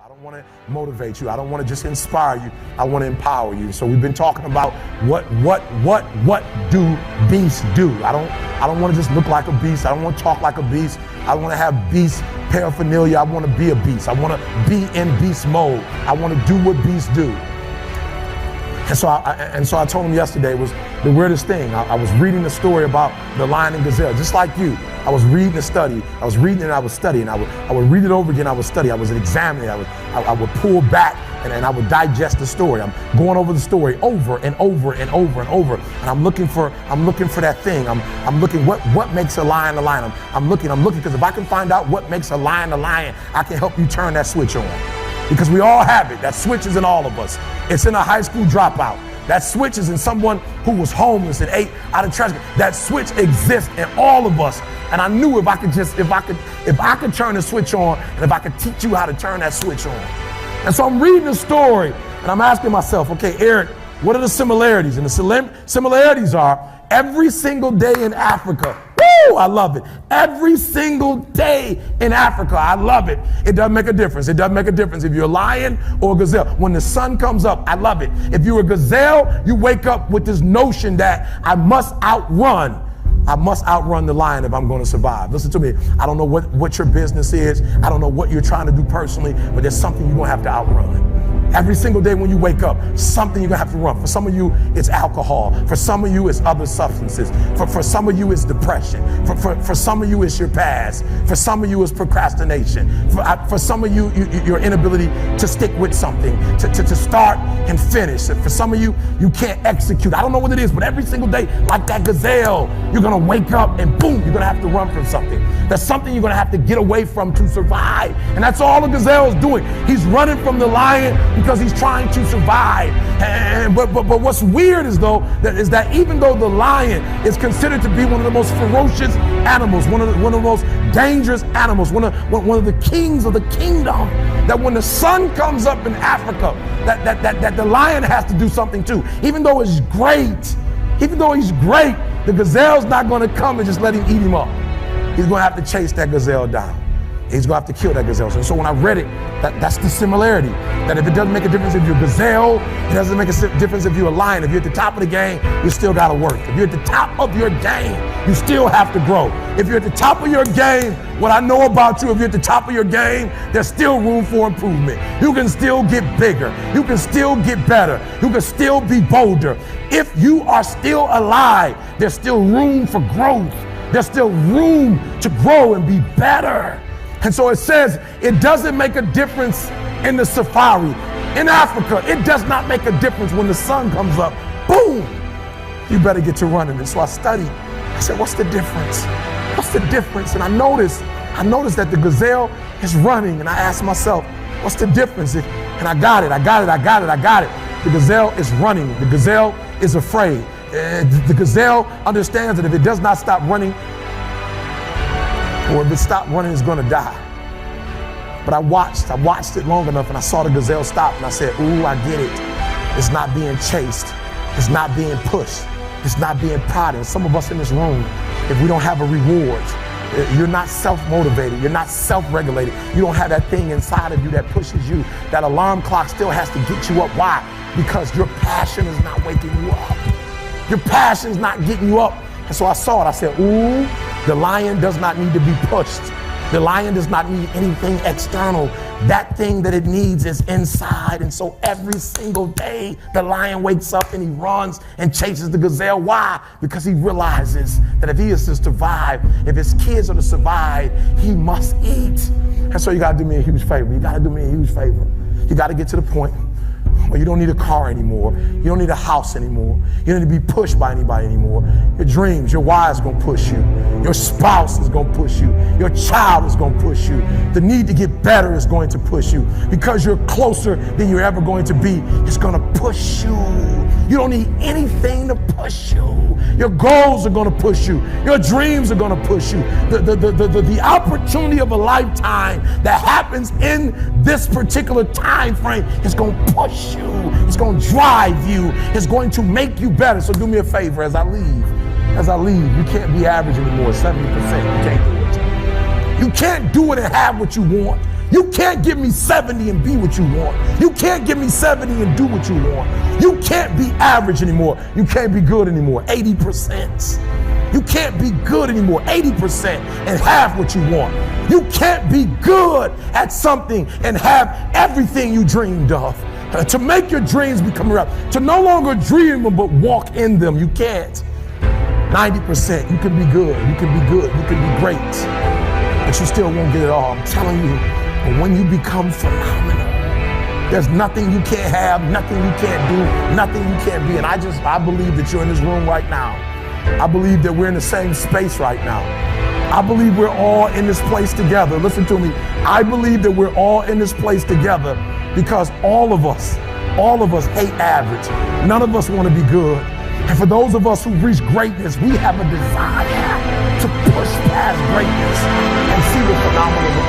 I don't want to motivate you. I don't want to just inspire you. I want to empower you. So we've been talking about what do beasts do? I don't want to just look like a beast. I don't want to talk like a beast. I want to have beast paraphernalia. I want to be a beast. I want to be in beast mode. I want to do what beasts do. And so I told him yesterday, it was the weirdest thing. I was reading a story about the lion and gazelle, just like you. I was reading a study. I was reading and I was studying. I would read it over again. I would study. I was examining. I would pull back and I would digest the story. I'm going over the story over and over and over and over. And I'm looking for that thing. I'm looking what makes a lion a lion. I'm looking because if I can find out what makes a lion, I can help you turn that switch on. Because we all have it. That switch is in all of us. It's in a high school dropout. That switch is in someone who was homeless and ate out of trash. That switch exists in all of us. And I knew if I could turn the switch on, and if I could teach you how to turn that switch on. And so I'm reading the story and I'm asking myself, okay, Eric, what are the similarities? And the similarities are every single day in Africa. Woo, I love it. Every single day in Africa, I love it. It doesn't make a difference. It doesn't make a difference if you're a lion or a gazelle. When the sun comes up, I love it. If you're a gazelle, you wake up with this notion that I must outrun the lion if I'm going to survive. Listen to me. I don't know what your business is. I don't know what you're trying to do personally, but there's something you're going to have to outrun. Every single day when you wake up, something you're gonna have to run. For some of you, it's alcohol. For some of you, it's other substances. For some of you, it's depression. For some of you, it's your past. For some of you, it's procrastination. For some of you, your inability to stick with something, to start and finish. For some of you, you can't execute. I don't know what it is, but every single day, like that gazelle, you're gonna wake up and boom, you're gonna have to run from something. There's something you're gonna have to get away from to survive. And that's all the gazelle is doing. He's running from the lion because he's trying to survive. But what's weird is that even though the lion is considered to be one of the most ferocious animals, one of the most dangerous animals, one of the kings of the kingdom, that when the sun comes up in Africa, that the lion has to do something too. Even though he's great, the gazelle's not going to come and just let him eat him up. He's going to have to chase that gazelle down. He's going to have to kill that gazelle. So when I read it, that's the similarity. That if it doesn't make a difference if you're a gazelle, it doesn't make a difference if you're a lion. If you're at the top of the game, you still got to work. If you're at the top of your game, you still have to grow. If you're at the top of your game, what I know about you, if you're at the top of your game, there's still room for improvement. You can still get bigger. You can still get better. You can still be bolder. If you are still alive, there's still room for growth. There's still room to grow and be better. And so it says it doesn't make a difference in the safari. In Africa, it does not make a difference when the sun comes up. Boom! You better get to running. And so I studied. I said, what's the difference? What's the difference? And I noticed that the gazelle is running. And I asked myself, what's the difference? And I got it. The gazelle is running. The gazelle is afraid. The gazelle understands that if it does not stop running, or if it stopped running, it's going to die. But I watched it long enough and I saw the gazelle stop and I said, ooh, I get it. It's not being chased. It's not being pushed. It's not being prodded. Some of us in this room, if we don't have a reward, you're not self-motivated. You're not self-regulated. You don't have that thing inside of you that pushes you. That alarm clock still has to get you up. Why? Because your passion is not waking you up. Your passion is not getting you up. And so I saw it. I said, ooh, the lion does not need to be pushed. The lion does not need anything external. That thing that it needs is inside. And so every single day, the lion wakes up and he runs and chases the gazelle. Why? Because he realizes that if he is to survive, if his kids are to survive, he must eat. And so you got to do me a huge favor. You got to get to the point where you don't need a car anymore. You don't need a house anymore. You don't need to be pushed by anybody anymore. Your dreams, your wife is going to push you. Your spouse is going to push you. Your child is going to push you. The need to get better is going to push you. Because you're closer than you're ever going to be, it's going to push you. You don't need anything to push you. Your goals are going to push you. Your dreams are going to push you. The opportunity of a lifetime that happens in this particular time frame is going to push you. It's going to drive you. It's going to make you better. So do me a favor as I leave. You can't be average anymore, 70%. You can't do it. You can't do it and have what you want. You can't give me 70 and be what you want. You can't give me 70 and do what you want. You can't be average anymore. You can't be good anymore. 80%. You can't be good anymore. 80% and have what you want. You can't be good at something and have everything you dreamed of. To make your dreams become real. To no longer dream them but walk in them. You can't. 90%. You can be good. You can be good. You can be great. But you still won't get it all. I'm telling you. But when you become phenomenal, there's nothing you can't have, nothing you can't do, nothing you can't be. And I believe that you're in this room right now. I believe that we're in the same space right now. I believe we're all in this place together. Listen to me. I believe that we're all in this place together because all of us hate average. None of us want to be good. And for those of us who've reached greatness, we have a desire to push past greatness and see the phenomenal